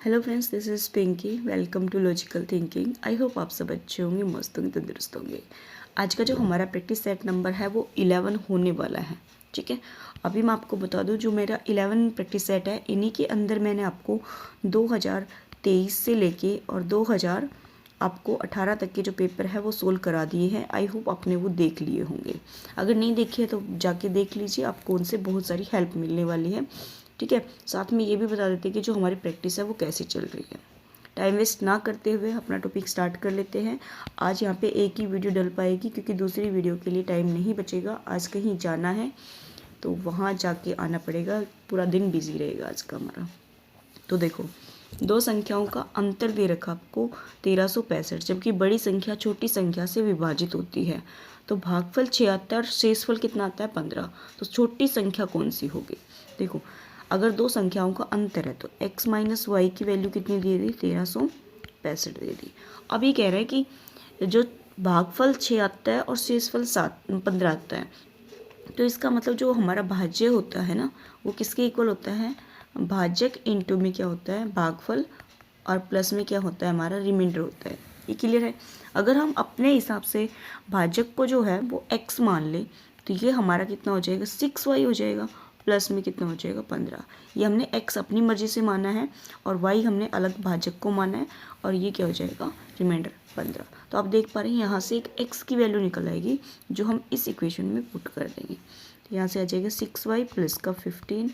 Hello friends, this is Pinky. Welcome to logical thinking. I hope आप सब अच्छे होंगे, मस्त होंगे, तंदुरुस्त होंगे। आज का जो हमारा प्रैक्टिस सेट नंबर है वो 11 होने वाला है। ठीक है, अभी मैं आपको बता दूं, जो मेरा 11 प्रैक्टिस सेट है इन्हीं के अंदर मैंने आपको 2023 से लेके और 2018 तक के जो पेपर है वो सोल्व करा दिए हैं। आई होप आपने वो देख लिए होंगे। अगर नहीं देखे तो जाके देख लीजिए, आपको उनसे बहुत सारी हेल्प मिलने वाली है। ठीक है, साथ में ये भी बता देते हैं कि जो हमारी प्रैक्टिस है वो कैसी चल रही है। टाइम वेस्ट ना करते हुए अपना टॉपिक स्टार्ट कर लेते हैं। आज यहाँ पे एक ही वीडियो डल पाएगी क्योंकि दूसरी वीडियो के लिए टाइम नहीं बचेगा। आज कहीं जाना है तो वहाँ जाके आना पड़ेगा, पूरा दिन बिजी रहेगा आज का हमारा। तो देखो, दो संख्याओं का अंतर दे रखा आपको 1365, जबकि बड़ी संख्या छोटी संख्या से विभाजित होती है। तो भागफल 76, शेषफल कितना आता है 15। तो छोटी संख्या कौन सी होगी? देखो, अगर दो संख्याओं का अंतर है तो x माइनस वाई की वैल्यू कितनी दे दी? 1365 दे दी। अब ये कह रहे हैं कि जो भागफल 6 आता है और शेषफल 15 आता है, तो इसका मतलब जो हमारा भाज्य होता है ना, वो किसके इक्वल होता है? भाजक इनटू में क्या होता है? भागफल, और प्लस में क्या होता है? हमारा रिमाइंडर होता है। ये क्लियर है? अगर हम अपने हिसाब से भाजक को जो है वो x मान ले तो ये हमारा कितना हो जाएगा? 6y हो जाएगा। प्लस में कितना हो जाएगा? 15। ये हमने x अपनी मर्जी से माना है और y हमने अलग भाजक को माना है, और ये क्या हो जाएगा? रिमाइंडर 15। तो आप देख पा रहे हैं यहाँ से एक x की वैल्यू निकल आएगी जो हम इस इक्वेशन में पुट कर देंगे। तो यहाँ से आ जाएगा 6y प्लस का 15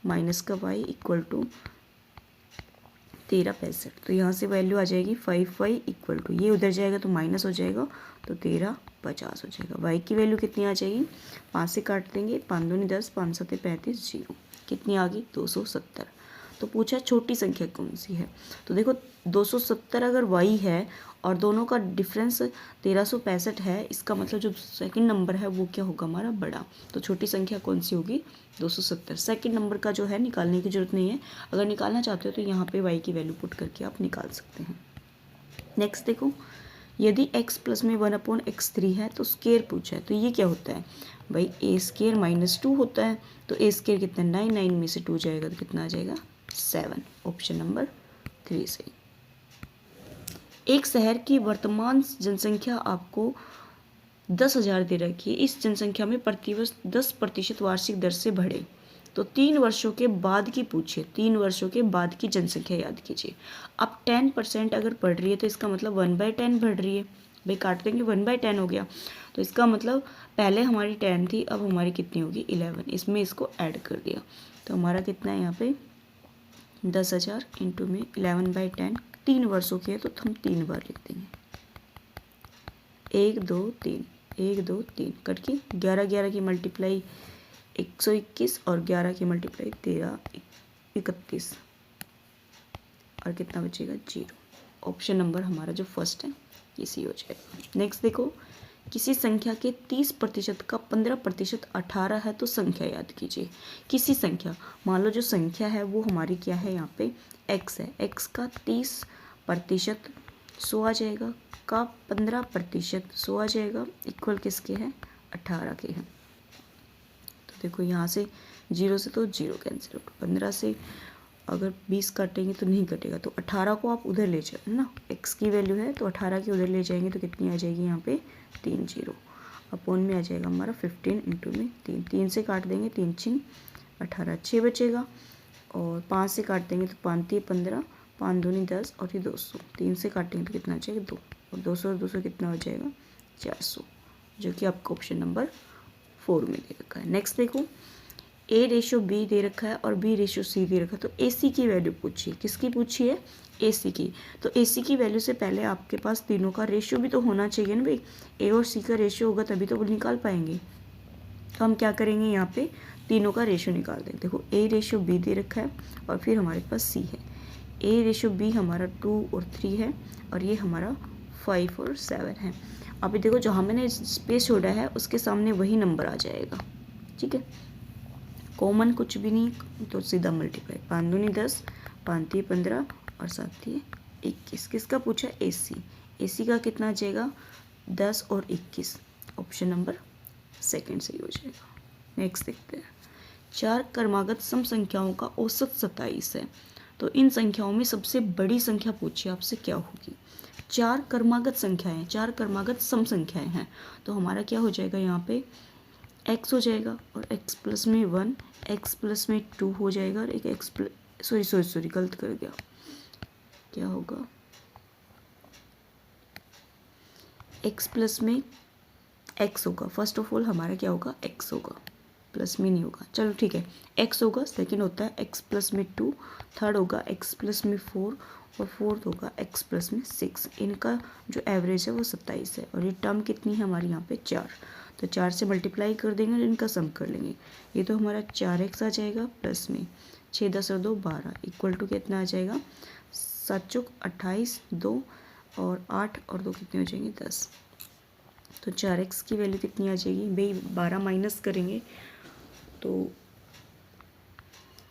माइनस का y इक्वल टू 1365। तो यहाँ से वैल्यू आ जाएगी 5y इक्वल टू, ये उधर जाएगा तो माइनस हो जाएगा, तो 1350 हो जाएगा। y की वैल्यू कितनी आ जाएगी? 5 से काट देंगे, 5 दूनी 10, 5 सत्ते 35, 0 कितनी आ गई? 270। तो पूछा छोटी संख्या कौन सी है। तो देखो, 270 अगर y है और दोनों का डिफरेंस 1365 है, इसका मतलब जो सेकंड नंबर है वो क्या होगा? हमारा बड़ा। तो छोटी संख्या कौन सी होगी? 270। सेकंड नंबर का जो है निकालने की जरूरत नहीं है, अगर निकालना चाहते हो तो यहाँ पे y की वैल्यू पुट करके आप निकाल सकते हैं। नेक्स्ट देखो, यदि x प्लस में 1/x3 है तो स्केयर पूछा है, तो ये क्या होता है भाई? a स्केयर माइनस 2 होता है। तो a स्केयर कितना? 9, 9 में से 2 जाएगा तो कितना आ जाएगा? 7। ऑप्शन नंबर 3 सही। एक शहर की वर्तमान जनसंख्या आपको 10,000 दे रखी है। इस जनसंख्या में प्रतिवर्ष 10% वार्षिक दर से बढ़े। तो 3 वर्षों के बाद की पूछिए, 3 वर्षों के बाद की जनसंख्या याद कीजिए। अब 10% अगर बढ़ रही है तो इसका मतलब 1/10 बढ़ रही है। भाई काट देंगे, 1/10 हो गया। तो इसका मतलब पहले हमारी 10 थी, अब हमारी कितनी होगी? 11। इसमें इसको ऐड कर दिया तो हमारा कितना है यहाँ पे? 10,000 इंटू में 11/10। 3 वर्षों की है तो हम 3 बार लिख देंगे। 1 2 3, 1 2 3 कट के 11 11 की मल्टीप्लाई 121 और 11 की मल्टीप्लाई 13 31, और कितना बचेगा? 0। ऑप्शन नंबर हमारा जो फर्स्ट है ये सी हो जाएगा। नेक्स्ट देखो, किसी संख्या के 30% का 15% 18 है तो संख्या याद कीजिए। किसी संख्या, मान लो जो संख्या है वो हमारी क्या है? यहाँ पे x है। x का 30% 100 आ जाएगा, का 15% 100 आ जाएगा, इक्वल किसके हैं? 18 के हैं। तो देखो यहाँ से 0 से तो 0 कैंसिल हो, 15 से अगर 20 काटेंगे तो नहीं कटेगा, तो 18 को आप उधर ले जाए ना, x की वैल्यू है तो 18 की उधर ले जाएंगे तो कितनी आ जाएगी? यहाँ पे 3 0 अपॉन में आ जाएगा हमारा 15 इंटू में 3। 3 से काट देंगे, 3 छिन 18, 6 बचेगा, और 5 से काट देंगे तो 5 3 15, 5 दूनी 10, और ये 200। 3 से काटेंगे तो कितना आ जाएगा? 2, और 200 और 200 कितना हो जाएगा? 400, जो कि आपको ऑप्शन नंबर 4 में दे रखा है। नेक्स्ट देखो, A/B दे रखा है और B/C दे रखा है। तो AC की वैल्यू पूछिए। किसकी पूछी है? AC की। तो AC की वैल्यू से पहले आपके पास तीनों का रेशियो भी तो होना चाहिए ना भाई। A और C का रेशियो होगा तभी तो वो निकाल पाएंगे। तो हम क्या करेंगे? यहाँ पे तीनों का रेशियो निकाल दें। देखो, A/B दे रखा है और फिर हमारे पास C है। A/B हमारा 2 और 3 है, और ये हमारा 5 और 7 है। अभी देखो, जहाँ मैंने स्पेस छोड़ा है उसके सामने वही नंबर आ जाएगा। ठीक है, कॉमन कुछ भी नहीं तो सीधा मल्टीप्लाई। 5 दूनी 10, 5 3 15, और 7 3 21। किसका पूछा? AC। AC का कितना आ जाएगा? 10 और 21। ऑप्शन नंबर सेकंड सही हो जाएगा। नेक्स्ट देखते हैं, 4 क्रमागत सम संख्याओं का औसत 27 है। तो इन संख्याओं में सबसे बड़ी संख्या पूछिए आपसे क्या होगी। 4 क्रमागत संख्याएं हैं, 4 क्रमागत सम संख्याएं हैं, तो हमारा क्या हो जाएगा यहाँ पे x हो जाएगा और x प्लस में 1, x प्लस में 2 हो जाएगा और एक x प्लस सॉरी गलत कर गया, क्या होगा x प्लस में x होगा। फर्स्ट ऑफ ऑल हमारा क्या होगा x होगा, प्लस में नहीं होगा, चलो ठीक है x होगा। सेकंड होता है x प्लस में 2, थर्ड होगा x प्लस में 4 और फोर्थ होगा x प्लस में 6। इनका जो एवरेज है वो 27 है और ये टर्म कितनी है हमारी यहाँ पे 4, तो 4 से मल्टीप्लाई कर देंगे और इनका सम कर लेंगे। ये तो हमारा 4x आ जाएगा प्लस में 6 10 और 2 12 इक्वल टू कितना आ जाएगा 7 चौक 28, 2 और 8 और 2 कितने हो जाएंगे 10। तो 4x की वैल्यू कितनी आ जाएगी भाई, 12 माइनस करेंगे तो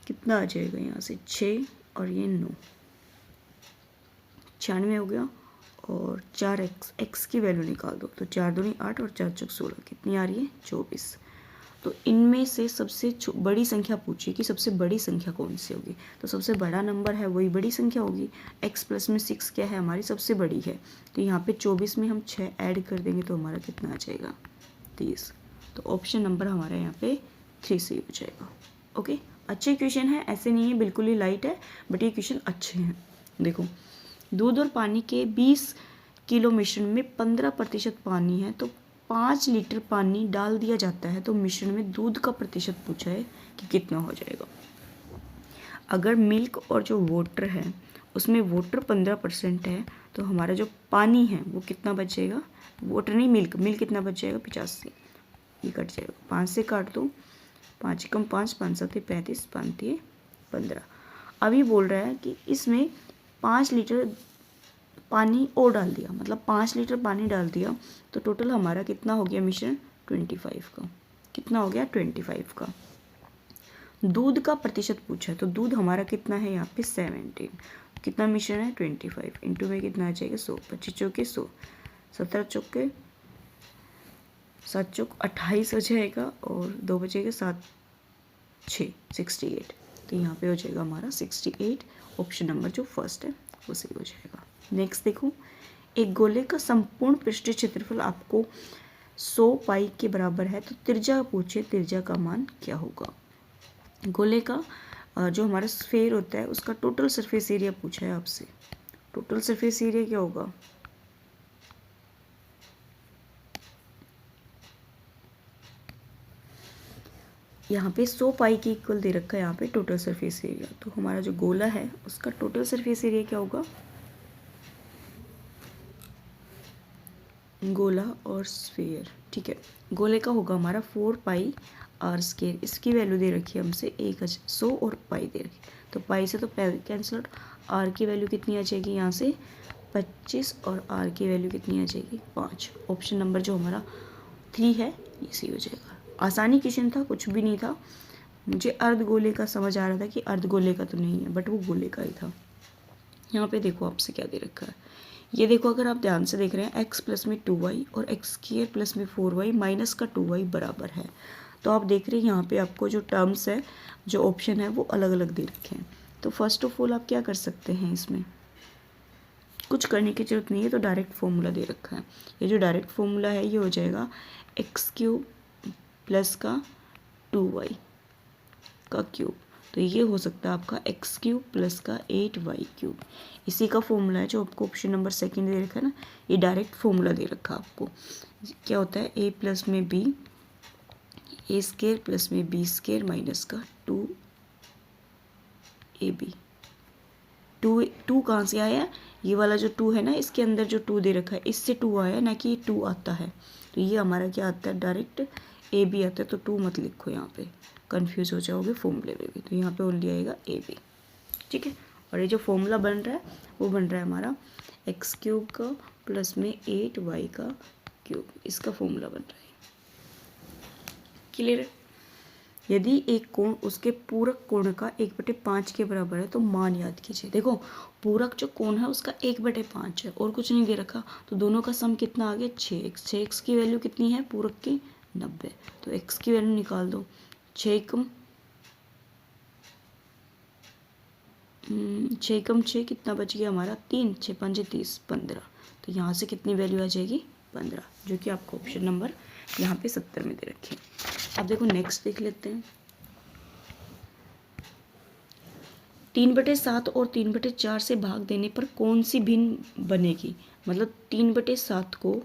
कितना आ जाएगा यहाँ से 6 और ये 9, 96 हो गया। और 4x की वैल्यू निकाल दो तो 4 दूनी 8 और 4 चौक 16 कितनी आ रही है 24। तो इनमें से सबसे बड़ी संख्या पूछिए कि सबसे बड़ी संख्या कौन सी होगी, तो सबसे बड़ा नंबर है वही बड़ी संख्या होगी। x प्लस में 6 क्या है हमारी सबसे बड़ी है, तो यहाँ पे 24 में हम 6 ऐड कर देंगे तो हमारा कितना आ जाएगा 30। तो ऑप्शन नंबर हमारा यहाँ पे 3 सही हो जाएगा। ओके, अच्छे क्वेश्चन है, ऐसे नहीं है बिल्कुल ही लाइट है, बट ये क्वेश्चन अच्छे हैं। देखो दूध और पानी के 20 किलो मिश्रण में 15% पानी है तो 5 लीटर पानी डाल दिया जाता है, तो मिश्रण में दूध का प्रतिशत पूछा है कि कितना हो जाएगा। अगर मिल्क और जो वाटर है उसमें वाटर 15% है तो हमारा जो पानी है वो कितना बचेगा, वाटर नहीं मिल्क कितना बच जाएगा 85, ये कट जाएगा 5 से काट दो, 5 कम 5 5 7 35 5 15। अभी बोल रहा है कि इसमें 5 लीटर पानी और डाल दिया, मतलब 5 लीटर पानी डाल दिया तो टोटल हमारा कितना हो गया मिश्रण 25 का, कितना हो गया 25 का। दूध का प्रतिशत पूछा है तो दूध हमारा कितना है यहाँ पे 17, कितना मिश्रण है 25 इंटू में कितना आ जाएगा 100, 25 चौके 100, 17 चौके 7 चौक 28 हो जाएगा और 2 बचेगा 7 6 68, तो यहाँ पे हो जाएगा हमारा 68। ऑप्शन नंबर जो फर्स्ट है वो सही हो जाएगा। नेक्स्ट देखो, एक गोले का संपूर्ण पृष्ठीय क्षेत्रफल आपको 100 पाई के बराबर है तो त्रिज्या पूछे, त्रिज्या का मान क्या होगा। गोले का जो हमारा स्फेयर होता है उसका टोटल सरफेस एरिया पूछा है आपसे, टोटल सरफेस एरिया क्या होगा, यहाँ पे 100 पाई के इक्वल दे रखा है यहाँ पे टोटल सरफेस एरिया, तो हमारा जो गोला है उसका टोटल सरफेस एरिया क्या होगा, गोला और स्फीयर, ठीक है। गोले का होगा हमारा 4 पाई आर स्क्वायर, इसकी वैल्यू दे रखी है हमसे 100 और पाई दे रखी, तो पाई से तो कैंसिल आउट, आर की वैल्यू कितनी आ जाएगी यहाँ से 25 और आर की वैल्यू कितनी आ जाएगी 5। ऑप्शन नंबर जो हमारा 3 है ये सही हो जाएगा। आसानी क्वेश्चन था, कुछ भी नहीं था, मुझे अर्ध गोले का समझ आ रहा था कि अर्ध गोले का तो नहीं है बट वो गोले का ही था। यहाँ पे देखो आपसे क्या दे रखा है, ये देखो अगर आप ध्यान से देख रहे हैं x प्लस में 2y और x स्क्वायर प्लस में 4y माइनस का 2y बराबर है, तो आप देख रहे हैं यहाँ पे आपको जो टर्म्स है जो ऑप्शन है वो अलग अलग दे रखे हैं। तो फर्स्ट ऑफ ऑल आप क्या कर सकते हैं, इसमें कुछ करने की जरूरत नहीं है, तो डायरेक्ट फॉर्मूला दे रखा है। ये जो डायरेक्ट फॉर्मूला है ये हो जाएगा एक्स क्यूब प्लस का 2y का क्यूब, तो ये हो सकता है आपका एक्स क्यूब प्लस का 8y क्यूब, इसी का फॉर्मूला है जो आपको ऑप्शन नंबर सेकंड दे रखा है ना, ये डायरेक्ट फॉर्मूला दे रखा है आपको। क्या होता है a प्लस में b, ए स्क्वायर प्लस में b स्क्वायर माइनस का 2ab। 2 कहाँ से आया, ये वाला जो 2 है ना इसके अंदर जो 2 दे रखा है इससे 2 आया ना कि 2 आता है, तो ये हमारा क्या आता है डायरेक्ट ए बी आता है, तो 2 मत लिखो यहाँ पे, कंफ्यूज हो जाओगे फॉर्मूले में भी, तो यहाँ पे ओनली आएगा ए बी, ठीक है। और ये जो फॉर्मूला बन रहा है वो बन रहा है हमारा एक्स क्यूब का प्लस में 8y का क्यूब, इसका फॉर्मूला बन रहा है, क्लियर है। यदि एक कोण उसके पूरक कोण का 1/5 के बराबर है तो मान याद कीजिए। देखो पूरक जो कोण है उसका 1/5 है और कुछ नहीं दे रखा, तो दोनों का सम कितना आ गया 6x। 6x की वैल्यू कितनी है पूरक की 90, तो x की वैल्यू निकाल दो, 6 कम 6 कम 6 कितना बच गया हमारा 3, 6 5 30, 15। तो यहाँ से कितनी वैल्यू आ जाएगी 15, जो कि आपको ऑप्शन नंबर यहाँ पे 70 में दे रखे। अब देखो नेक्स्ट देख लेते हैं। 3/7 और 3/4 से भाग देने पर कौन सी भिन्न बनेगी। मतलब 3/7 को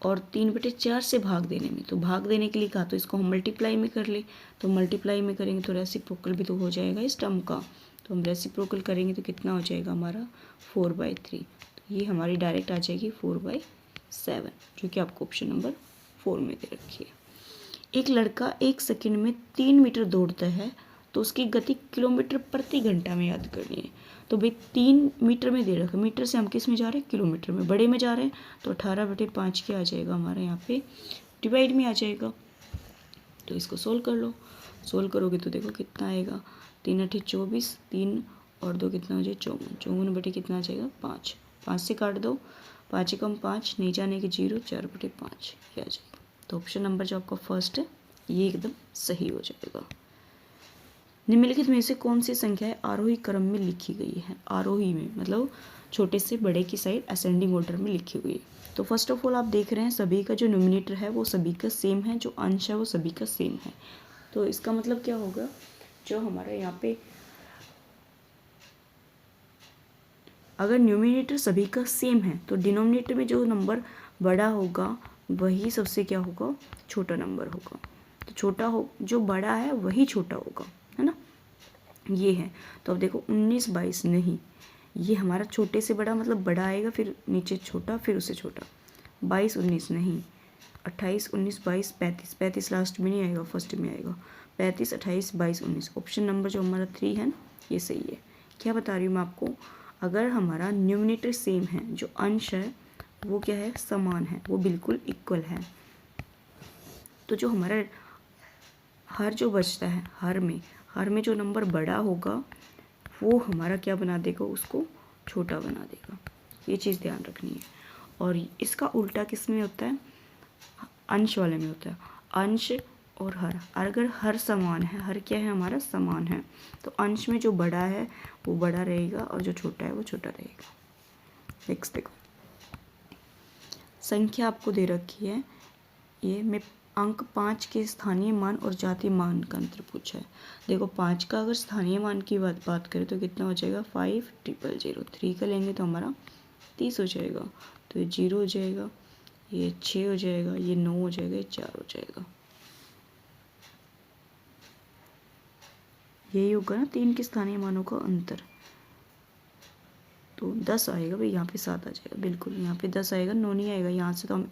और 3/4 से भाग देने में, तो भाग देने के लिए कहा तो इसको हम मल्टीप्लाई में कर ले, तो मल्टीप्लाई में करेंगे तो रेसिप्रोकल भी तो हो जाएगा इस टर्म का, तो हम रेसिप्रोकल करेंगे तो कितना हो जाएगा हमारा 4/3। तो ये हमारी डायरेक्ट आ जाएगी 4/7, जो कि आपको ऑप्शन नंबर 4 में दे रखी है। एक लड़का 1 सेकंड में 3 मीटर दौड़ता है तो उसकी गति किलोमीटर प्रति घंटा में याद करनी है। तो भाई 3 मीटर में दे रखा, मीटर से हम किस में जा रहे हैं किलोमीटर में, बड़े में जा रहे हैं, तो 18/5 क्या आ जाएगा हमारा यहाँ पे डिवाइड में आ जाएगा। तो इसको सोल्व कर लो, सोल्व करोगे तो देखो कितना आएगा 3 8 24, 3 और 2 कितना हो जाएगा 54, 54 बटे कितना आ जाएगा 5, 5 से काट दो, 5 कम 5 नहीं जाने के 0, 4/5 ये आ जाएगा। तो ऑप्शन नंबर जो आपका फर्स्ट है ये एकदम सही हो जाएगा। निम्नलिखित में से कौन सी संख्याएं आरोही क्रम में लिखी गई है। आरोही में मतलब छोटे से बड़े की साइड असेंडिंग ऑर्डर में लिखी हुई है। तो फर्स्ट ऑफ ऑल आप देख रहे हैं सभी का जो न्यूमिनेटर है वो सभी का सेम है, जो अंश है वो सभी का सेम है। तो इसका मतलब क्या होगा, जो हमारा यहाँ पे अगर न्यूमिनेटर सभी का सेम है तो डिनोमिनेटर में जो नंबर बड़ा होगा वही सबसे क्या होगा छोटा नंबर होगा। तो छोटा हो जो बड़ा है वही छोटा होगा, है ना, ये है। तो अब देखो 19 22 नहीं, ये हमारा छोटे से बड़ा मतलब बड़ा आएगा फिर नीचे छोटा फिर उससे छोटा। 22 19 नहीं, 28 19 22 35, 35 लास्ट में नहीं आएगा फर्स्ट में आएगा। 35 28 22 19, ऑप्शन नंबर जो हमारा 3 है ये सही है। क्या बता रही हूँ मैं आपको, अगर हमारा न्यूमिनेटर सेम है, जो अंश है वो क्या है समान है, वो बिल्कुल इक्वल है, तो जो हमारा हर जो बचता है हर में जो नंबर बड़ा होगा वो हमारा क्या बना देगा उसको छोटा बना देगा। ये चीज़ ध्यान रखनी है। और इसका उल्टा किस में होता है, अंश वाले में होता है। अंश और हर, अगर हर समान है, हर क्या है हमारा समान है, तो अंश में जो बड़ा है वो बड़ा रहेगा और जो छोटा है वो छोटा रहेगा। नेक्स्ट देखो, संख्या आपको दे रखी है, ये मैं अंक 5 के स्थानीय मान और जातीय मान का अंतर पूछा है। देखो 5 का अगर स्थानीय मान की बात करें तो कितना हो जाएगा 5000। 3 का लेंगे तो हमारा 30 हो जाएगा, तो ये 0 हो जाएगा, ये 6 हो जाएगा, ये 9 हो जाएगा, ये 4 हो जाएगा। यही होगा ना 3 के स्थानीय मानों का अंतर। तो 10 आएगा भाई, यहाँ पे 7 आ जाएगा, बिल्कुल यहाँ पे 10 आएगा, 9 नहीं आएगा। यहाँ से तो हम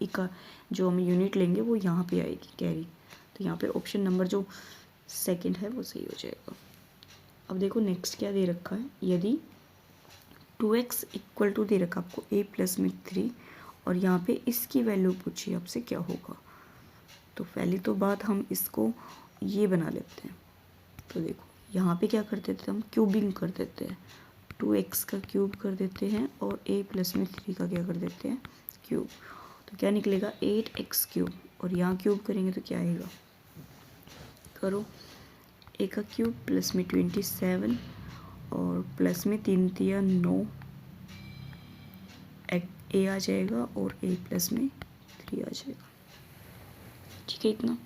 जो हम यूनिट लेंगे वो यहाँ पे आएगी कैरी, तो यहाँ पे ऑप्शन नंबर जो सेकंड है वो सही हो जाएगा। अब देखो नेक्स्ट क्या दे रखा है, यदि 2x इक्वल टू दे रखा आपको a प्लस में 3 और यहाँ पे इसकी वैल्यू पूछी आपसे क्या होगा। तो पहली तो बात हम इसको ये बना लेते हैं। तो देखो यहाँ पे क्या कर देते हैं हम क्यूबिंग कर देते हैं, 2x का क्यूब कर देते हैं और a प्लस में 3 का क्या कर देते हैं क्यूब। तो क्या निकलेगा 8x क्यूब, और यहाँ क्यूब करेंगे तो क्या आएगा, करो a का क्यूब प्लस में 27 और प्लस में 3 3 9 a आ जाएगा और a प्लस में 3 आ जाएगा। ठीक है इतना।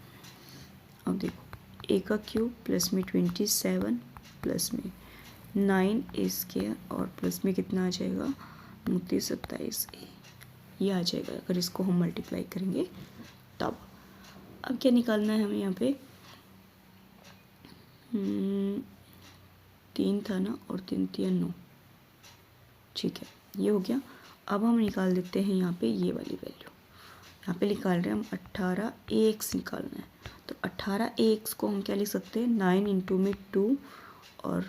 अब देखो a का क्यूब प्लस में 27 प्लस में 9a स्क्वायर और प्लस में कितना आ जाएगा 29 27 a, ये आ जाएगा अगर इसको हम मल्टीप्लाई करेंगे तब। अब क्या निकालना है हमें यहाँ पे 3 था ना और 3 3 9, ठीक है ये हो गया। अब हम निकाल देते हैं यहाँ पे ये वाली वैल्यू, यहाँ पे निकाल रहे हैं हम 18ax निकालना है। तो 18ax को हम क्या लिख सकते हैं 9 इंटू में 2 और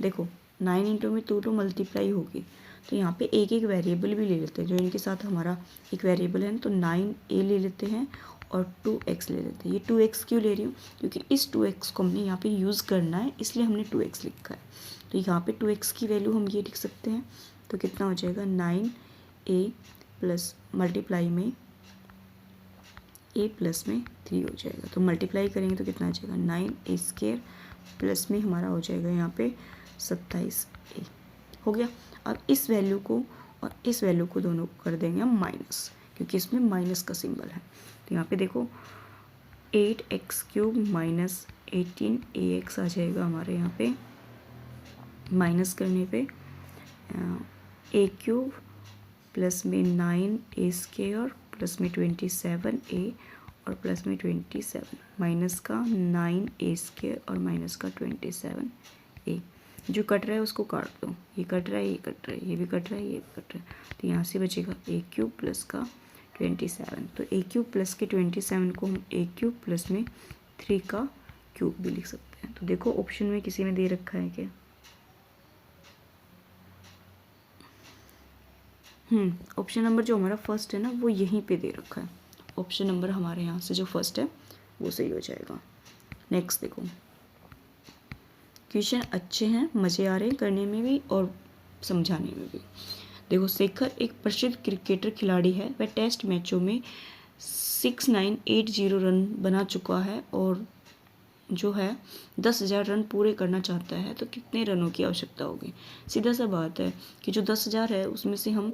देखो 9 इंटू में 2 मल्टीप्लाई होगी, तो यहाँ पे एक एक वेरिएबल भी ले लेते हैं, जो इनके साथ हमारा एक वेरिएबल है तो 9a ले लेते हैं और 2x ले लेते हैं। ये 2x क्यों ले रही हूँ, क्योंकि इस 2x को हमने यहाँ पे यूज़ करना है इसलिए हमने 2x लिखा है। तो यहाँ पे 2x की वैल्यू हम ये लिख सकते हैं, तो कितना हो जाएगा 9a प्लस मल्टीप्लाई में a प्लस में 3 हो जाएगा। तो मल्टीप्लाई करेंगे तो कितना आ जाएगा 9a स्क्वायर प्लस में हमारा हो जाएगा यहाँ पे 27a हो गया। अब इस वैल्यू को और इस वैल्यू को दोनों को कर देंगे हम माइनस, क्योंकि इसमें माइनस का सिंबल है। तो यहाँ पे देखो 8x³ माइनस 18ax आ जाएगा हमारे यहाँ पे, माइनस करने पे a³ प्लस में 9a² प्लस में 27a और प्लस में 27 माइनस का 9a² और माइनस का 27a। जो कट रहा है उसको काट दो, ये कट रहा है, ये कट रहा है, ये भी कट रहा है, ये भी कट रहा है, तो यहाँ से बचेगा a³ प्लस का 27। तो a³ प्लस के 27 को हम a³ प्लस में 3 का क्यूब भी लिख सकते हैं। तो देखो ऑप्शन में किसी में दे रखा है क्या? ऑप्शन नंबर जो हमारा फर्स्ट है ना वो यहीं पे दे रखा है। ऑप्शन नंबर हमारे यहाँ से जो फर्स्ट है वो सही हो जाएगा। नेक्स्ट देखो, क्वेश्चन अच्छे हैं, मज़े आ रहे हैं करने में भी और समझाने में भी। देखो, शेखर एक प्रसिद्ध क्रिकेटर खिलाड़ी है। वह टेस्ट मैचों में 6980 रन बना चुका है और जो है 10,000 रन पूरे करना चाहता है, तो कितने रनों की आवश्यकता होगी? सीधा सा बात है कि जो 10,000 है उसमें से हम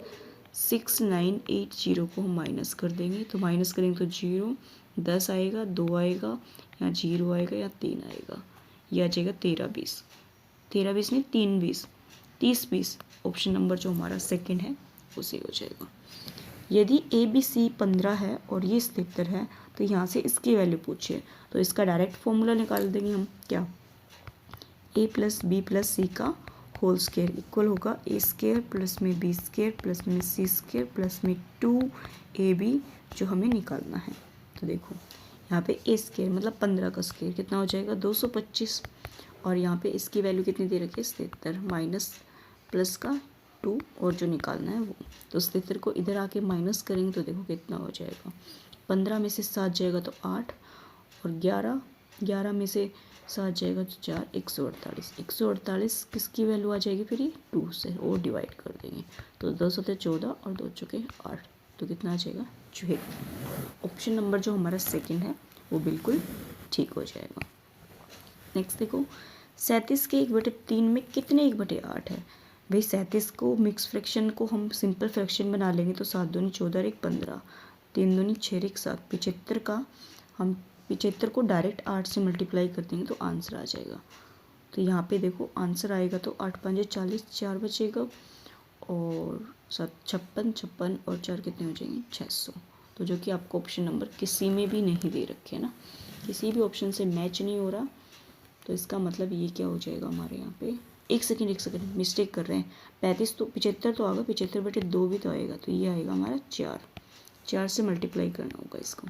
6980 को हम माइनस कर देंगे। तो माइनस करेंगे तो 0, 10 आएगा, 2 आएगा, या 0 आएगा, या 3 आएगा, यह आ जाएगा 13-20। 13-20 नहीं, 3-20, 30-20। ऑप्शन नंबर जो हमारा सेकंड है वो सही हो जाएगा। यदि ABC 15 है और ये 77 है, तो यहाँ से इसकी वैल्यू पूछिए, तो इसका डायरेक्ट फॉर्मूला निकाल देंगे हम। क्या? A + B + C का होल स्क्वायर इक्वल होगा A² प्लस में B² प्लस में C² प्लस में 2AB जो हमें निकालना है। तो देखो यहाँ पे A² मतलब 15 का स्क्वायर कितना हो जाएगा? 225। और यहाँ पे इसकी वैल्यू कितनी दे रखी है? 77 माइनस प्लस का 2 और जो निकालना है वो। तो 77 को इधर आके माइनस करेंगे तो देखो कितना हो जाएगा। 15 में से 7 जाएगा तो 8 और 11 में से 7 जाएगा तो 4, 148। 148 किसकी वैल्यू आ जाएगी फिर? ये 2 से और डिवाइड कर देंगे तो 2 × 14 और 2 × 8, तो कितना आ जाएगा? 6। ऑप्शन नंबर जो हमारा सेकंड है वो बिल्कुल ठीक हो जाएगा। नेक्स्ट देखो, 37 के 1/3 में कितने 1/8 है? भाई 37 को मिक्स फ्रैक्शन को हम सिंपल फ्रैक्शन बना लेंगे तो 7 दूनी 14 1 15, 3 दूनी 6 1 7। 75 का हम 75 को डायरेक्ट 8 से मल्टीप्लाई कर देंगे तो आंसर आ जाएगा। तो यहाँ पे देखो आंसर आएगा तो 8 × 5 = 40, 4 बचेगा और 7 56, 56 और 4 कितने हो जाएंगे? 600। तो जो कि आपको ऑप्शन नंबर किसी में भी नहीं दे रखे है ना, किसी भी ऑप्शन से मैच नहीं हो रहा, तो इसका मतलब ये क्या हो जाएगा हमारे यहाँ पे? एक सेकंड मिस्टेक कर रहे हैं। 35 तो 75 तो आएगा, 75/2 भी तो आएगा, तो ये आएगा हमारा 4 से मल्टीप्लाई करना होगा इसको।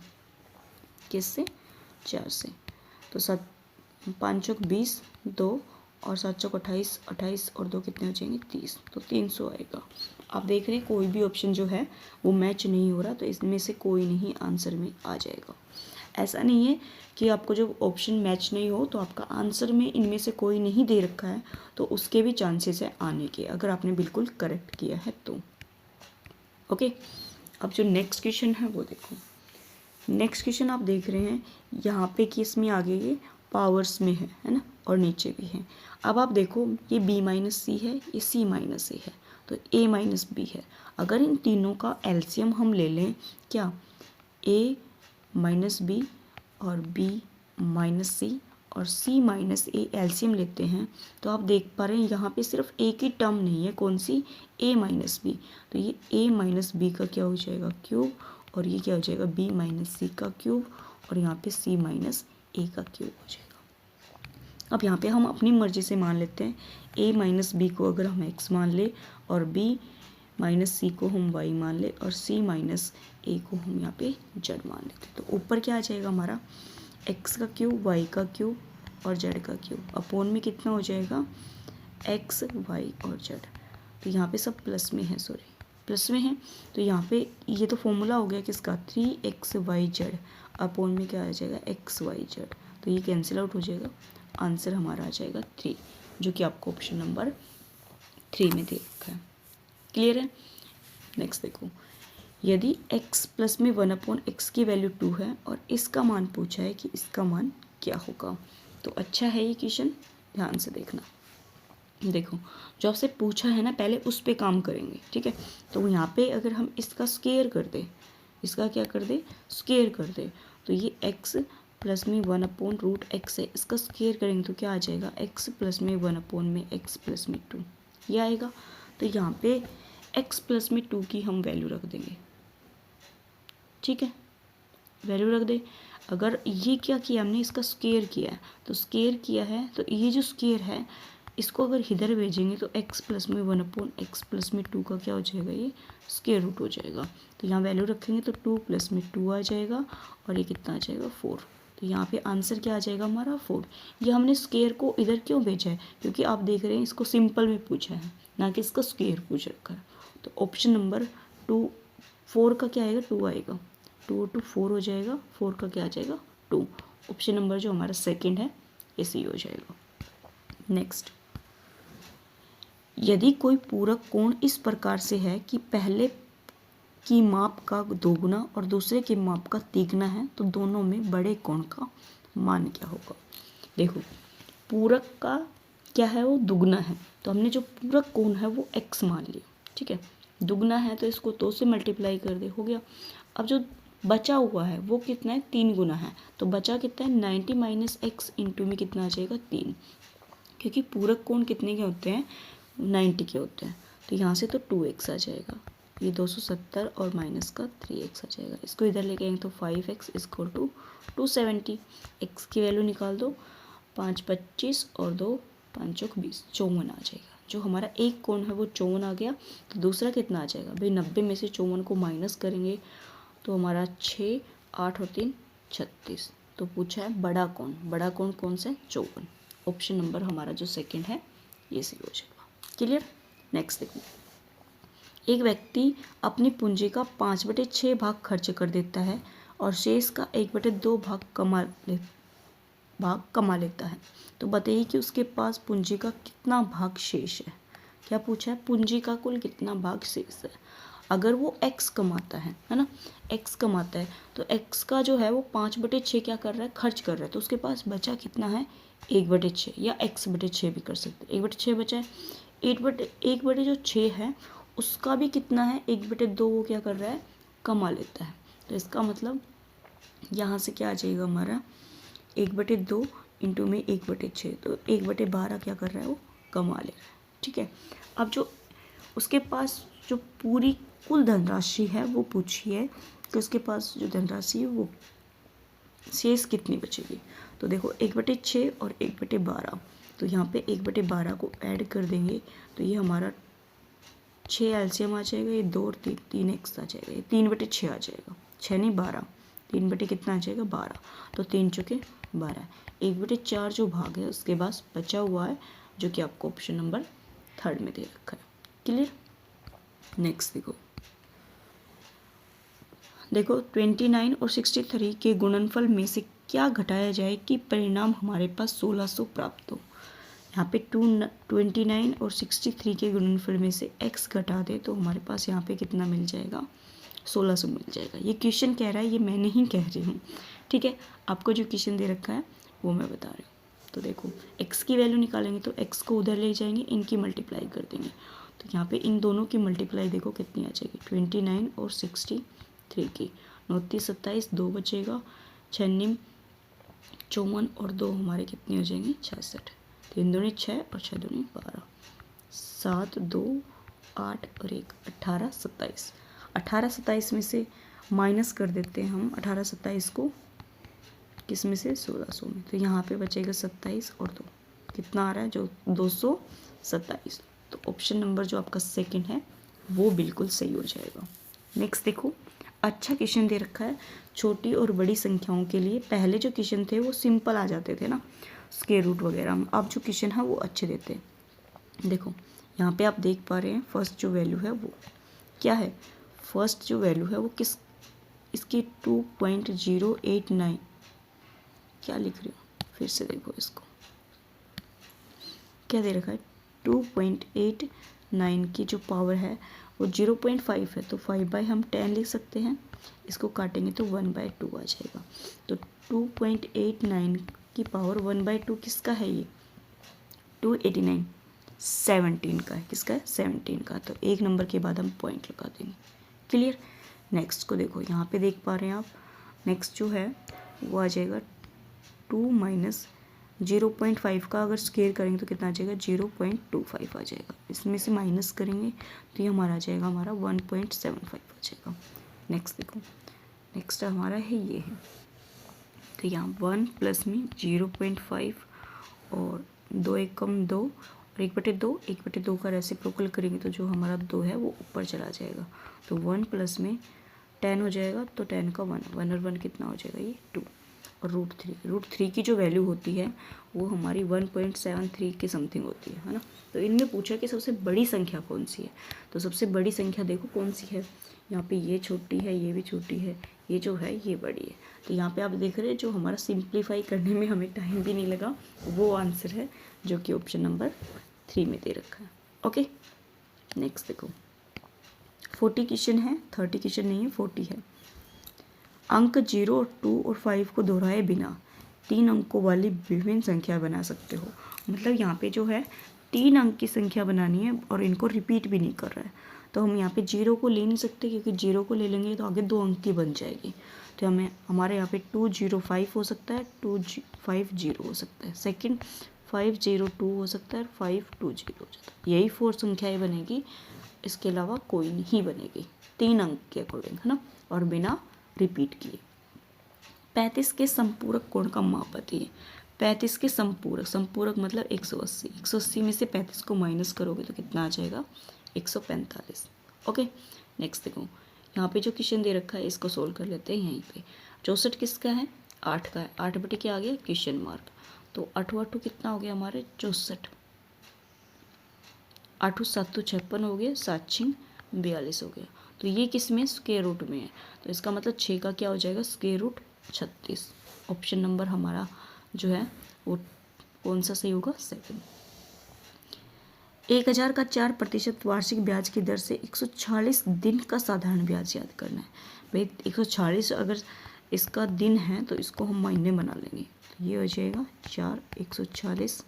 किससे? 4 से। तो 7 5 × 20 2 और 7 × 28 28 और 2 कितने हो जाएंगे? 30, तो 300 आएगा। आप देख रहे हैं कोई भी ऑप्शन जो है वो मैच नहीं हो रहा, तो इसमें से कोई नहीं आंसर में आ जाएगा। ऐसा नहीं है कि आपको जो ऑप्शन मैच नहीं हो तो आपका आंसर में इनमें से कोई नहीं दे रखा है तो उसके भी चांसेस है आने के, अगर आपने बिल्कुल करेक्ट किया है तो। ओके, अब जो नेक्स्ट क्वेश्चन है वो देखो। नेक्स्ट क्वेश्चन आप देख रहे हैं यहाँ पे कि इसमें आगे ये पावर्स में है ना, और नीचे भी है। अब आप देखो ये B - C है, ये C - A है, तो A - B है। अगर इन तीनों का एलसीएम हम ले लें, क्या A - B और B - C और C - A एलसीएम लेते हैं, तो आप देख पा रहे हैं यहाँ पे सिर्फ एक ही टर्म नहीं है, कौन सी? A - B। तो ये A - B का क्या हो जाएगा? क्यूब, और ये क्या हो जाएगा? B - C का क्यूब, और यहाँ पे C - A का क्यूब हो जाएगा। अब यहाँ पे हम अपनी मर्जी से मान लेते हैं। A - B को अगर हम x मान ले और B - C को हम y मान ले और C - A को हम यहाँ पे z मान लेते हैं, तो ऊपर क्या आ जाएगा हमारा? x का क्यूब, y का क्यूब और z का क्यूब अपॉन में कितना हो जाएगा? x, y और z। तो यहाँ पे सब प्लस में है, प्लस में है, तो यहाँ पे ये तो फॉर्मूला हो गया किसका? 3xyz अपॉन में क्या आ जाएगा? xyz। तो ये कैंसिल आउट हो जाएगा, आंसर हमारा आ जाएगा 3, जो कि आपको ऑप्शन नंबर 3 में दे रखा है। क्लियर है? नेक्स्ट देखो, यदि x प्लस में 1/x की वैल्यू 2 है और इसका मान पूछा है कि इसका मान क्या होगा, तो अच्छा है ये क्वेश्चन, ध्यान से देखना। देखो जो आपसे पूछा है ना पहले उस पे काम करेंगे, ठीक है। तो यहाँ पे अगर हम इसका स्क्वायर कर दें, इसका क्या कर दे, स्क्वायर कर दे, तो ये x प्लस में 1/√x है, इसका स्क्वायर करेंगे तो क्या आ जाएगा, x प्लस में 1/x प्लस में 2 ये आएगा। तो यहाँ पे x प्लस में 2 की हम वैल्यू रख देंगे, ठीक है, वैल्यू रख दे। अगर ये क्या किया हमने, इसका स्क्वायर किया है, तो स्क्वायर किया है तो ये जो स्क्वायर है इसको अगर इधर भेजेंगे तो x प्लस में 1/x प्लस में 2 का क्या हो जाएगा, ये स्क्वायर रूट हो जाएगा। तो यहाँ वैल्यू रखेंगे तो 2 प्लस में 2 आ जाएगा और ये कितना आ जाएगा 4। तो यहाँ पे आंसर क्या आ जाएगा हमारा 4। ये हमने स्क्वायर को इधर क्यों भेजा है, क्योंकि आप देख रहे हैं इसको सिंपल में पूछा है, ना कि इसका स्क्वायर पूछ रखा है। तो ऑप्शन नंबर 2 4 का क्या आएगा, 2 आएगा, 2 to 4 हो जाएगा, 4 का क्या आ जाएगा 2। ऑप्शन नंबर जो हमारा सेकंड है ये सही हो जाएगा। नेक्स्ट, यदि कोई पूरक कोण इस प्रकार से है कि पहले की माप का दोगुना और दूसरे की माप का तिगुना है, तो दोनों में बड़े कोण का मान क्या होगा। देखो पूरक का क्या है, वो दुगना है, तो हमने जो पूरक कोण है वो x मान लिया, ठीक है। दुगना है तो इसको 2 से मल्टीप्लाई कर दे, हो गया। अब जो बचा हुआ है वो कितना है, 3 गुना है, तो बचा कितना है 90 माइनस x इंटू में कितना आ जाएगा 3, क्योंकि पूरक कोण कितने के होते हैं 90 के होते हैं। तो यहाँ से तो 2x आ जाएगा, ये 270 और माइनस का 3x आ जाएगा। इसको इधर लेके आएंगे तो 5x इक्वल टू 270। x की वैल्यू निकाल दो, 5 25 और 2 5 चौक 20, 54 आ जाएगा। जो हमारा एक कोण है वो 54 आ गया। तो दूसरा कितना आ जाएगा भाई, 90 में से 54 को माइनस करेंगे तो हमारा 6 8 और 3 36। तो पूछा है बड़ा कोण कौन सा है, 54। ऑप्शन नंबर हमारा जो सेकंड है ये सही हो जाएगा। क्लियर। नेक्स्ट देखो, एक व्यक्ति अपनी पूंजी का 5/6 भाग खर्च कर देता है और शेष का 1/2 भाग कमा लेता है, तो बताइए कि उसके पास पूंजी का कितना भाग शेष है। क्या पूछा है, पूंजी का कुल कितना भाग शेष है। अगर वो x कमाता है ना, x कमाता है तो x का जो है वो 5/6 क्या कर रहा है, खर्च कर रहा है, तो उसके पास बचा कितना है 1/6 या x/6 भी कर सकते हैं। 1/6 बचा है, 1/6 है उसका भी कितना है 1/2 वो क्या कर रहा है, कमा लेता है। तो इसका मतलब यहाँ से क्या आ जाएगा हमारा 1/2 इंटू में 1/6, तो 1/12 क्या कर रहा है वो कमा ले रहा है, ठीक है। अब जो उसके पास जो पूरी कुल धनराशि है वो पूछी है कि उसके पास जो धनराशि है वो शेष कितनी बचेगी। तो देखो 1/6 और 1/12, तो यहाँ पे 1/12 को ऐड कर देंगे तो ये हमारा 6 एलसीएम आ जाएगा, ये 2 और 3 एक्स आ जाएगा, ये 3/6 आ जाएगा, 6 नहीं 12, 3 कितना आ जाएगा 12, तो 3 चौके 12। 1/4 जो भाग है उसके पास बचा हुआ है, जो कि आपको ऑप्शन नंबर 3 में दे रखा है। क्लियर। नेक्स्ट देखो 29 और 63 के गुणनफल में से क्या घटाया जाए कि परिणाम हमारे पास 1600 प्राप्त हो। यहाँ पे 29 और 63 के गुणनफल में से x घटा दे तो हमारे पास यहाँ पे कितना मिल जाएगा 1600 मिल जाएगा। ये क्वेश्चन कह रहा है, ये मैं नहीं कह रही हूँ, ठीक है। आपको जो क्वेश्चन दे रखा है वो मैं बता रही हूँ। तो देखो x की वैल्यू निकालेंगे तो x को उधर ले जाएंगे, इनकी मल्टीप्लाई कर देंगे, तो यहाँ पे इन दोनों की मल्टीप्लाई देखो कितनी आ जाएगी 29 और 63 की, 29 27 2 बचेगा, 6 54 और 2 हमारे कितने हो जाएंगे 66, 3 दूनी 6 और 6 दूनी 12, 7 2 8 और 1 18 27। 18 27 में से माइनस कर देते हैं हम 18 27 को, किस में से 1600 में, तो यहाँ पे बचेगा 27 और 2 कितना आ रहा है जो 227। तो ऑप्शन नंबर जो आपका सेकंड है वो बिल्कुल सही हो जाएगा। नेक्स्ट देखो, अच्छा क्वेश्चन दे रखा है छोटी और बड़ी संख्याओं के लिए। पहले जो क्वेश्चन थे वो सिंपल आ जाते थे ना, स्क्वायर रूट वगैरह में, अब जो क्वेश्चन है वो अच्छे देते हैं। देखो यहाँ पे आप देख पा रहे हैं फर्स्ट जो वैल्यू है वो क्या है, फर्स्ट जो वैल्यू है वो किस, इसकी 2.089, क्या लिख रही हूँ फिर से देखो, इसको क्या दे रखा है 2.89 की जो पावर है वो 0.5 है, तो 5/10 हम लिख सकते हैं, इसको काटेंगे तो 1/2 आ जाएगा। तो 2.89 की पावर 1/2 किसका है ये? 289 17 का है। किसका है? 17 का। तो एक नंबर के बाद हम पॉइंट लगा देंगे। क्लियर। नेक्स्ट को देखो, यहाँ पे देख पा रहे हैं आप, नेक्स्ट जो है वो आ जाएगा 2 माइनस 0.5 का अगर स्क्वायर करेंगे तो कितना आ जाएगा? 0.25 आ जाएगा। इसमें से माइनस करेंगे तो ये हमारा आ जाएगा हमारा 1.75 आ जाएगा। नेक्स्ट देखो, नेक्स्ट हमारा है ये है, तो यहाँ 1 प्लस में 0.5 और 2 एक कम 2 और 1/2, 1/2 का रेसिप्रोकल करेंगे तो जो हमारा 2 है वो ऊपर चला जाएगा। तो 1 प्लस में 10 हो जाएगा, तो 10 का 1 और 1 कितना हो जाएगा? ये 2 और √3 की जो वैल्यू होती है वो हमारी 1.73 के समथिंग होती है ना। तो इनमें पूछा कि सबसे बड़ी संख्या कौन सी है, तो सबसे बड़ी संख्या देखो कौन सी है। यहाँ पे ये छोटी है, ये भी छोटी है, ये जो है ये बड़ी है। तो यहाँ पे आप देख रहे हैं जो हमारा सिंप्लीफाई करने में हमें टाइम भी नहीं लगा, वो आंसर है जो कि ऑप्शन नंबर 3 में दे रखा है। ओके, नेक्स्ट देखो, 40 क्वेश्चन है, 30 क्वेश्चन नहीं है, 40 है। अंक 0, 2 और 5 को दोहराए बिना 3 अंकों वाली विभिन्न संख्या बना सकते हो। मतलब यहाँ पे जो है 3 अंक की संख्या बनानी है और इनको रिपीट भी नहीं कर रहा है। तो हम यहाँ पे 0 को ले नहीं सकते, क्योंकि 0 को ले लेंगे तो आगे 2 अंक की बन जाएगी। तो हमारे यहाँ पे 205 हो सकता है, 250 हो सकता है, सेकंड 502 हो सकता है, 520 हो जाता है। यही 4 संख्याएं बनेगी, इसके अलावा कोई नहीं बनेगी, 3 अंक के अकॉर्डिंग, है ना, और बिना रिपीट किए। 35 के संपूरक कोण का माप बताइए। 35 के संपूरक मतलब 180 में से 35 को माइनस करोगे तो कितना आ जाएगा? 145। ओके, नेक्स्ट देखो, यहाँ पे जो क्वेश्चन दे रखा है इसको सोल्व कर लेते हैं। यहीं पे 64 किसका है? 8 का है। 8 बटे क्या आ गया? Question mark. तो 8 8 कितना हो गया हमारे? 64। 8 7 56 हो गया, 7 6 42 हो गया। तो ये किस में? स्क्वायर रूट में है, तो इसका मतलब 6 का क्या हो जाएगा? Square root 36। ऑप्शन नंबर हमारा जो है वो कौन सा सही होगा? 7। 1000 का 4% वार्षिक ब्याज की दर से 140 दिन का साधारण ब्याज याद करना है। भाई 140 अगर इसका दिन है तो इसको हम महीने बना लेंगे। तो ये हो जाएगा 4 140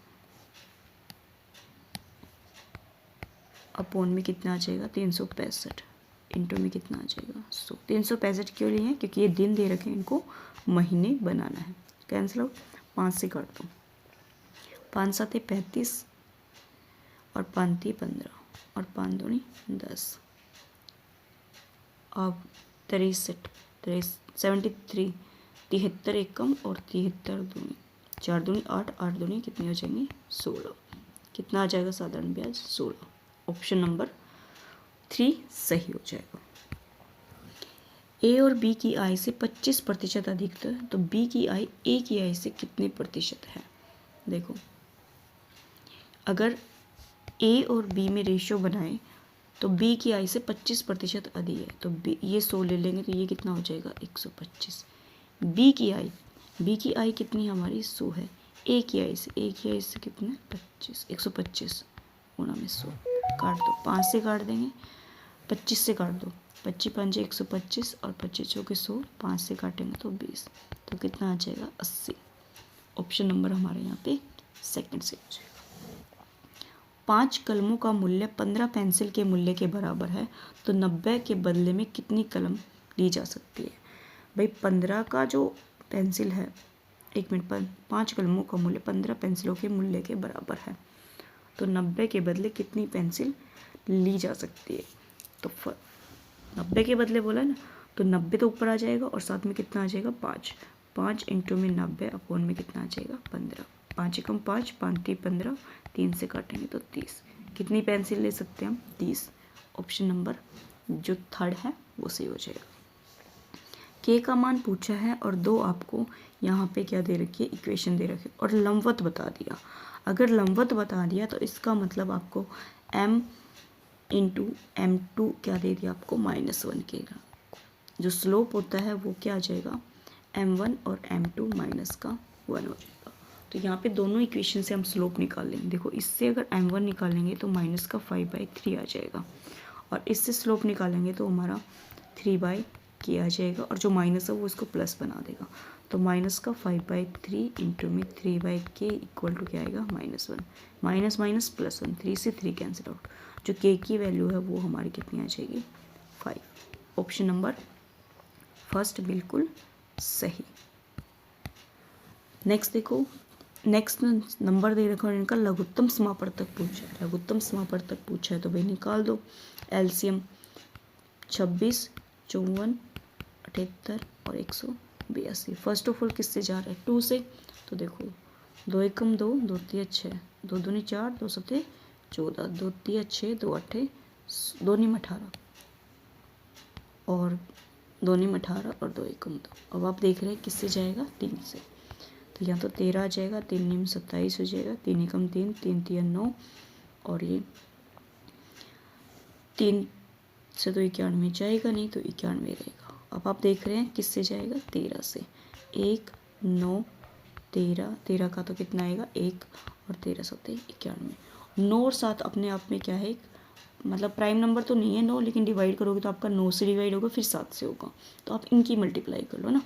अपॉन में कितना आ जाएगा? 365 इंटू में कितना आ जाएगा? 100। 365 क्यों लिए हैं? क्योंकि ये दिन दे रखे हैं, इनको महीने बनाना है। कैंसिल आउट, 5 से काट दो, 5 7 35 और 5 3 15 और 5 2 10। अब 73 73 एक कम और 73 दूनी, 4 दूनी 8 8 दूनी कितनी हो जाएंगी? 16। कितना आ जाएगा साधारण ब्याज? 16। ऑप्शन नंबर 3 सही हो जाएगा। ए और बी की आय से 25% अधिक है, तो बी की आय ए की आय से कितने प्रतिशत है? देखो, अगर ए और बी में रेशियो बनाए तो बी की आय से 25% अधिक है, तो बी ये 100 ले लेंगे तो ये कितना हो जाएगा? 125। बी की आय कितनी हमारी? 100 है। ए की आय से कितना? 25। 125 गुणा में 100 काट दो, 5 से काट देंगे, 25 से काट दो, 25 5 125 और 25 चौके 100, 5 से काटेंगे तो 20, तो कितना आ जाएगा? 80। ऑप्शन नंबर हमारे यहाँ पे सेकंड से हो जाएगा। 5 कलमों का मूल्य 15 पेंसिल के मूल्य के बराबर है, तो 90 के बदले में कितनी कलम ली जा सकती है? भाई 15 का जो पेंसिल है, 1 मिनट पर 5 कलमों का मूल्य 15 पेंसिलों के मूल्य के बराबर है, तो 90 के बदले कितनी पेंसिल ली जा सकती है? तो 90 के बदले बोला ना, तो 90 तो ऊपर आ जाएगा और साथ में कितना आ जाएगा? 5 5 इंटू में 90 अपॉन में कितना आ जाएगा? 15। 5 एकम 5 5 3 15, 3 से काटेंगे तो 30। कितनी पेंसिल ले सकते हैं हम? 30। ऑप्शन नंबर जो थर्ड है वो सही हो जाएगा। के का मान पूछा है और 2 आपको यहाँ पे क्या दे रखी है? इक्वेशन दे रखी है और लंबवत बता दिया। अगर लंबवत बता दिया तो इसका मतलब आपको m इंटू m2 क्या दे दिया आपको? -1 के। जो स्लोप होता है वो क्या आ जाएगा? m1 और m2 -1 हो जाएगा। तो यहाँ पे दोनों इक्वेशन से हम स्लोप निकाल लेंगे। देखो, इससे अगर m1 निकालेंगे तो -5/3 आ जाएगा और इससे स्लोप निकालेंगे तो हमारा 3/k आ जाएगा और जो माइनस है वो इसको प्लस बना देगा। तो माइनस का 5/3 इंटू में 3/k इक्वल टू क्या आएगा -1, माइनस माइनस +1, 3 से 3 कैंसिल आउट, जो k की वैल्यू है वो हमारी कितनी आ जाएगी 5। ऑप्शन नंबर फर्स्ट बिल्कुल सही। नेक्स्ट देखो, नेक्स्ट नंबर दे रखा है इनका लघुत्तम समापवर्तक पूछा है, लघुत्तम समापवर्तक पूछा है तो भाई निकाल दो। एलसीएम 26, 54, 78 और 182। फर्स्ट ऑफ ऑल किससे जा रहा है 2 से, तो देखो 2 एकम 2, 2 तिया 6, 2 दूनी 4, 2 सते 14, 2 तिया 6, 2 अट्ठे 2 नीम 18 और 2 नीम 18 और 2 एकम 2। अब आप देख रहे हैं किससे जाएगा 3 से, तो यहाँ तो 13 आ जाएगा, 3 नीम 27 हो जाएगा, 3 एकम 3, 3 तिया 9 और ये 3 से तो 91 जाएगा नहीं, तो 91 रहेगा। अब आप देख रहे हैं किससे जाएगा 13 से, 1 9 13, 13 का तो कितना आएगा 1 और 13 सत्ते 91। 9 और 7 अपने आप में क्या है, मतलब प्राइम नंबर तो नहीं है 9, लेकिन डिवाइड करोगे तो आपका 9 से डिवाइड होगा फिर 7 से होगा, तो आप इनकी मल्टीप्लाई कर लो ना।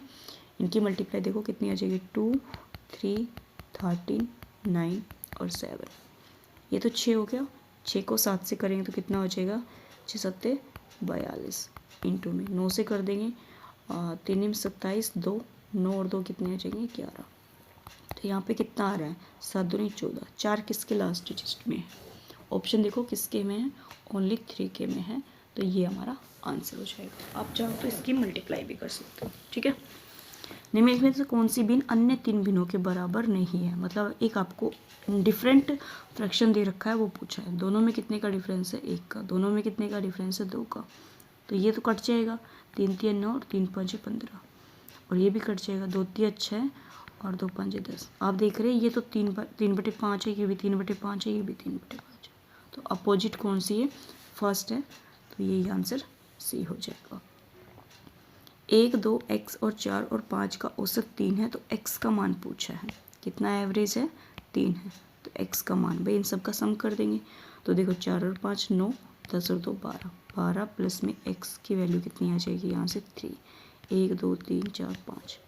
इनकी मल्टीप्लाई देखो कितनी आ जाएगी 2 3 13 9 और 7, ये तो 6 हो गया। 6 को 7 से करेंगे तो कितना हो जाएगा 6 सत्ते 42 इंटू में 9 से कर देंगे 3 नीम 27, 2 9 और 2 कितने आ जाएंगे 11। तो यहाँ पे कितना आ रहा है 7 दूनी 14, 4 किसके लास्ट डिजिट में है, ऑप्शन देखो किसके में है ओनली 3 के में है, तो ये हमारा आंसर हो जाएगा। आप चाहो तो इसकी मल्टीप्लाई भी कर सकते हो, ठीक है। निम्नलिखित में से कौन सी भिन्न अन्य 3 भिन्नों के बराबर नहीं है, मतलब एक आपको डिफरेंट फ्रैक्शन दे रखा है वो पूछा है, दोनों में कितने का डिफरेंस है 1 का, दोनों में कितने का डिफरेंस है 2 का, तो ये तो कट जाएगा 3 तिया 9 और 3 5 15, और ये भी कट जाएगा 2 तिया 6 और 2 5 10। आप देख रहे हैं ये तो 3/5 है, ये भी 3/5 है, ये भी 3/5 है, तो अपोजिट कौन सी है फर्स्ट है, तो यही आंसर सी हो जाएगा। 1 2 x और 4 और 5 का औसत 3 है, तो x का मान पूछा है, कितना एवरेज है 3 है, तो x का मान भाई इन सब का सम कर देंगे, तो देखो 4 और 5 9, 10 और 2 12, 12 प्लस में x की वैल्यू कितनी आ जाएगी यहाँ से 3, 1 2 3 4 5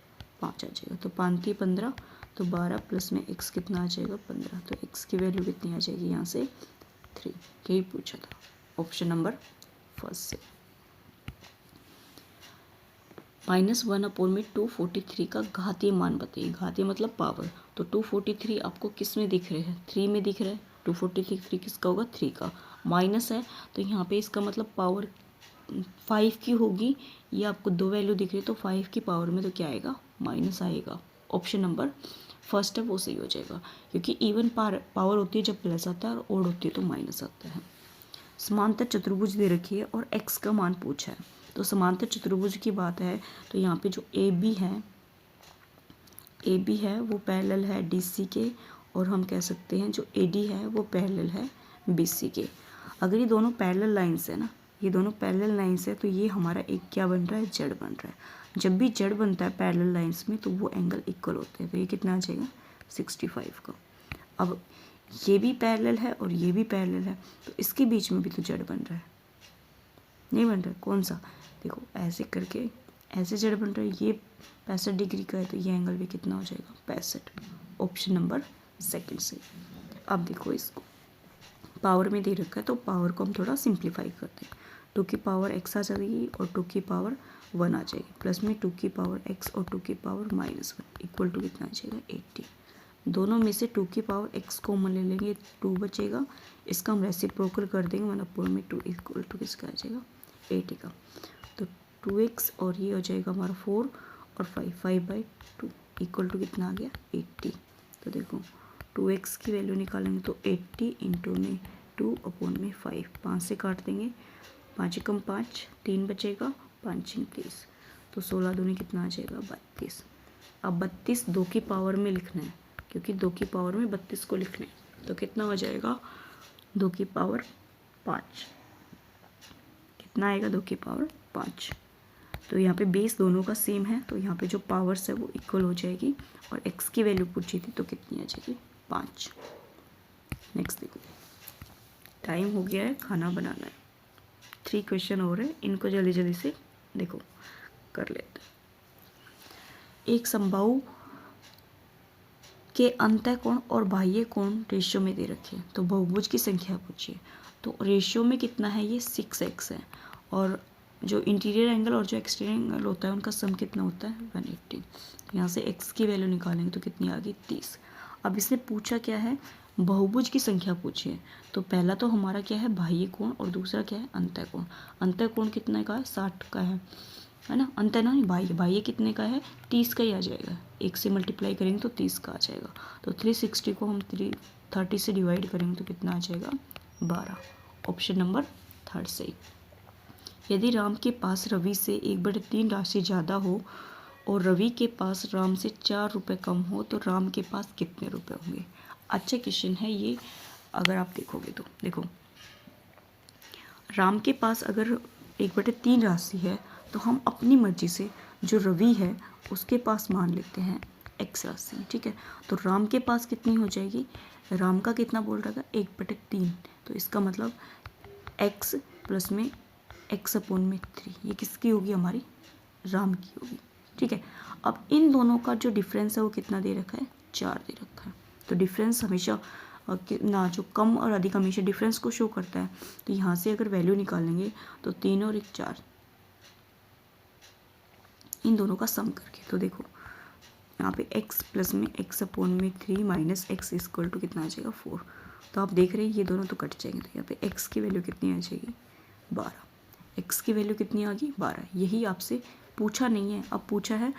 5 आ जाएगा, तो 5 3 15, तो 12 प्लस में x कितना आ जाएगा 15, तो x की वैल्यू कितनी आ जाएगी यहाँ से 3, यही पूछा था ऑप्शन नंबर फर्स्ट से। -1/243 का घातीय मान बताइए, घातीय मतलब पावर, तो 243 आपको किस में दिख रहे हैं 3 में दिख रहा है, 243 किसका होगा 3 का, माइनस है तो यहाँ पे इसका मतलब पावर 5 की होगी, ये आपको 2 वैल्यू दिख रही है तो 5 की पावर में तो क्या आएगा माइनस आएगा, ऑप्शन नंबर फर्स्ट है वो सही हो जाएगा, क्योंकि इवन पावर होती है जब प्लस आता है और ओड होती है तो माइनस आता है। समांतर चतुर्भुज दे रखी है और x का मान पूछा है, तो समांतर चतुर्भुज की बात है तो यहाँ पे जो ए बी है वो पैरेलल है DC के, और हम कह सकते हैं जो AD है वो पैरेलल है BC के। अगर ये दोनों पैरेलल लाइंस है ना, ये दोनों पैरेलल लाइंस है तो ये हमारा एक क्या बन रहा है जेड बन रहा है। जब भी जेड बनता है पैरेलल लाइंस में तो वो एंगल इक्वल होते हैं, तो ये कितना आ जाएगा 65 का। अब ये भी पैरेलल है और ये भी पैरेलल है, तो इसके बीच में भी तो जेड बन रहा है, नहीं बन रहा है कौन सा, देखो ऐसे करके ऐसे जेड बन रहा है, ये 65 डिग्री का है तो ये एंगल भी कितना हो जाएगा 65, ऑप्शन नंबर सेकंड से। अब देखो इसको पावर में दे रखा है तो पावर को हम थोड़ा सिंप्लीफाई करते हैं, 2 की पावर x आ जाएगी और 2 की पावर 1 आ जाएगी, प्लस में 2 की पावर x और 2 की पावर -1 इक्वल टू कितना आ जाएगा 80। दोनों में से 2 की पावर x कॉमन ले लेंगे 2 बचेगा, इसका हम रेसिप्रोकल कर देंगे, मतलब पूर्ण में 2 इक्वल टू किसका आ जाएगा 80 का, तो 2x और ये हो जाएगा हमारा 4 और 5/2 इक्वल टू कितना आ गया 80। तो देखो 2x की वैल्यू निकालेंगे तो 80 इंटू में 2/5, 5 से काट देंगे, 5 कम 5 3 बचेगा, 5 30, तो 16 दूनी कितना आ जाएगा 32। अब 32 2 की पावर में लिखना है, क्योंकि 2 की पावर में 32 को लिखना है, तो कितना हो जाएगा 2 की पावर 5, कितना आएगा 2 की पावर 5। तो यहाँ पे बेस दोनों का सेम है तो यहाँ पे जो पावर्स है वो इक्वल हो जाएगी, और x की वैल्यू पूछी थी तो कितनी आ जाएगी 5। नेक्स्ट देखो, टाइम हो गया है, खाना बनाना है, 3 क्वेश्चन और है, इनको जल्दी जल्दी से देखो कर लेते हैं। एक समबाहु के अंतः कोण और बाह्य कोण रेशियो में दे रखे हैं, तो बहुभुज की संख्या पूछिए। तो रेशियो में कितना है, ये 6x है, और जो इंटीरियर एंगल और जो एक्सटीरियर एंगल होता है उनका सम कितना होता है 180। यहाँ से x की वैल्यू निकालेंगे तो कितनी आ गई 30। अब इसने पूछा क्या है, बहुभुज की संख्या पूछी है। तो पहला तो हमारा क्या है बाह्य कोण और दूसरा क्या है अंतः कोण। अंतः कोण कितने का है 60 का है ना, अंतः ना बाह्य कितने का है 30 का ही आ जाएगा, 1 से मल्टीप्लाई करेंगे तो 30 का आ जाएगा। तो 360 को हम 30 से डिवाइड करेंगे तो कितना आ जाएगा 12। ऑप्शन नंबर 3 सही। यदि राम के पास रवि से 1/3 राशि ज़्यादा हो और रवि के पास राम से 4 रुपये कम हो तो राम के पास कितने रुपए होंगे। अच्छा क्वेश्चन है ये। अगर आप देखोगे तो देखो, राम के पास अगर 1/3 राशि है तो हम अपनी मर्जी से जो रवि है उसके पास मान लेते हैं x राशि, ठीक है। तो राम के पास कितनी हो जाएगी, राम का कितना बोल रहा था 1/3, तो इसका मतलब x प्लस में x/3, ये किसकी होगी हमारी राम की होगी, ठीक है। अब इन दोनों का जो डिफरेंस है वो कितना दे रखा है 4 दे रखा है। तो डिफरेंस हमेशा ना जो कम और अधिक हमेशा डिफरेंस को शो करता है। तो यहाँ से अगर वैल्यू निकालेंगे तो 3 और 1 4, इन दोनों का सम करके तो देखो यहाँ पे x प्लस में x/3 minus x equal to कितना आ जाएगा 4। तो आप देख रहे हैं ये दोनों तो कट जाएंगे, तो यहाँ पे x की वैल्यू कितनी आ जाएगी 12। x की वैल्यू कितनी आ गई 12। यही आपसे पूछा नहीं है, अब पूछा है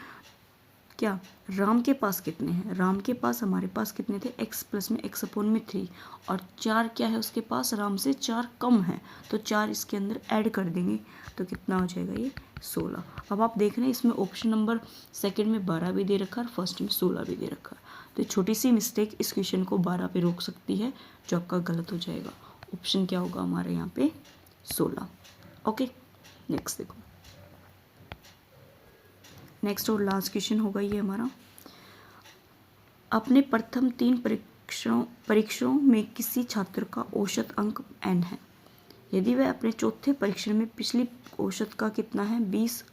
क्या राम के पास कितने हैं। राम के पास हमारे पास कितने थे x प्लस में x/3 और 4 क्या है उसके पास, राम से 4 कम है, तो 4 इसके अंदर ऐड कर देंगे तो कितना हो जाएगा ये 16। अब आप देख रहे हैं इसमें ऑप्शन नंबर सेकंड में 12 भी दे रखा है और फर्स्ट में 16 भी दे रखा है। तो छोटी सी मिस्टेक इस क्वेश्चन को 12 पे रोक सकती है, जो आपका गलत हो जाएगा। ऑप्शन क्या होगा हमारे यहाँ पे 16। ओके, नेक्स्ट देखो, नेक्स्ट और लास्ट क्वेश्चन होगा ये हमारा। अपने प्रथम 3 परीक्षणों में किसी छात्र का औसत अंक n है। यदि वह अपने चौथे परीक्षण में पिछली औसत का कितना है 20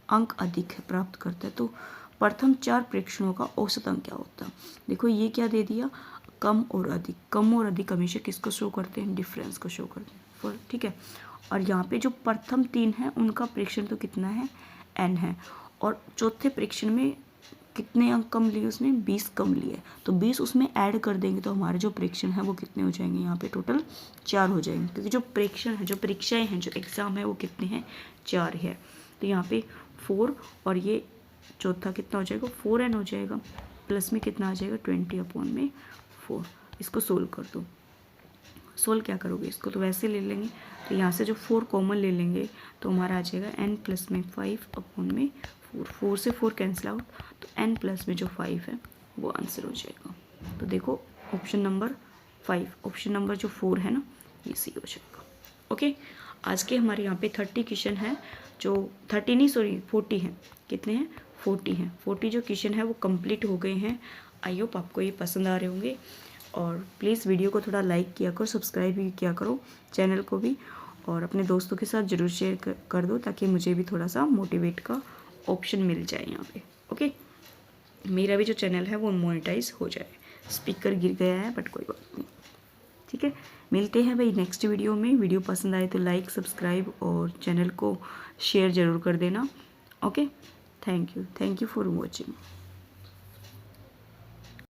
अंक अधिक है प्राप्त करता है, तो प्रथम 4 परीक्षणों का औसत अंक क्या होता है। देखो ये क्या दे दिया, कम और अधिक। कम और अधिक हमेशा किसको शो करते हैं, डिफरेंस को शो करते हैं, ठीक है। और यहाँ पे जो प्रथम 3 है उनका परीक्षण तो कितना है n है, और चौथे परीक्षण में कितने अंक कम लिए उसने 20 कम लिए, तो 20 उसमें ऐड कर देंगे तो हमारे जो परीक्षण है वो कितने हो जाएंगे, यहाँ पे टोटल 4 हो जाएंगे, क्योंकि जो परीक्षण है, जो परीक्षाएं हैं, जो एग्ज़ाम है वो कितने हैं 4 है। तो यहाँ पे 4 और ये चौथा कितना हो जाएगा 4n हो जाएगा, प्लस में कितना आ जाएगा 20/4। इसको सोल्व कर दो। सोल्व क्या करोगे, इसको तो वैसे ले लेंगे, तो यहाँ से जो 4 कॉमन ले लेंगे तो हमारा आ जाएगा n प्लस में 5/4। 4 से 4 कैंसिल आउट, तो n प्लस में जो 5 है वो आंसर हो जाएगा। तो देखो ऑप्शन नंबर 5, ऑप्शन नंबर जो 4 है ना ये सी हो जाएगा। ओके, आज के हमारे यहाँ पे 30 क्वेश्चन हैं, जो 30 नहीं सॉरी 40 हैं। कितने हैं 40 हैं। 40 जो क्वेश्चन है वो कंप्लीट हो गए हैं। आई होप आपको ये पसंद आ रहे होंगे, और प्लीज़ वीडियो को थोड़ा लाइक किया करो, सब्सक्राइब भी किया करो चैनल को भी, और अपने दोस्तों के साथ ज़रूर शेयर कर दो, ताकि मुझे भी थोड़ा सा मोटिवेट का ऑप्शन मिल जाए यहाँ पे। ओके, मेरा भी जो चैनल है वो मोनेटाइज हो जाए। स्पीकर गिर गया है बट कोई बात नहीं, ठीक है। मिलते हैं भाई नेक्स्ट वीडियो में। वीडियो पसंद आए तो लाइक, सब्सक्राइब और चैनल को शेयर ज़रूर कर देना। Okay, thank you for watching.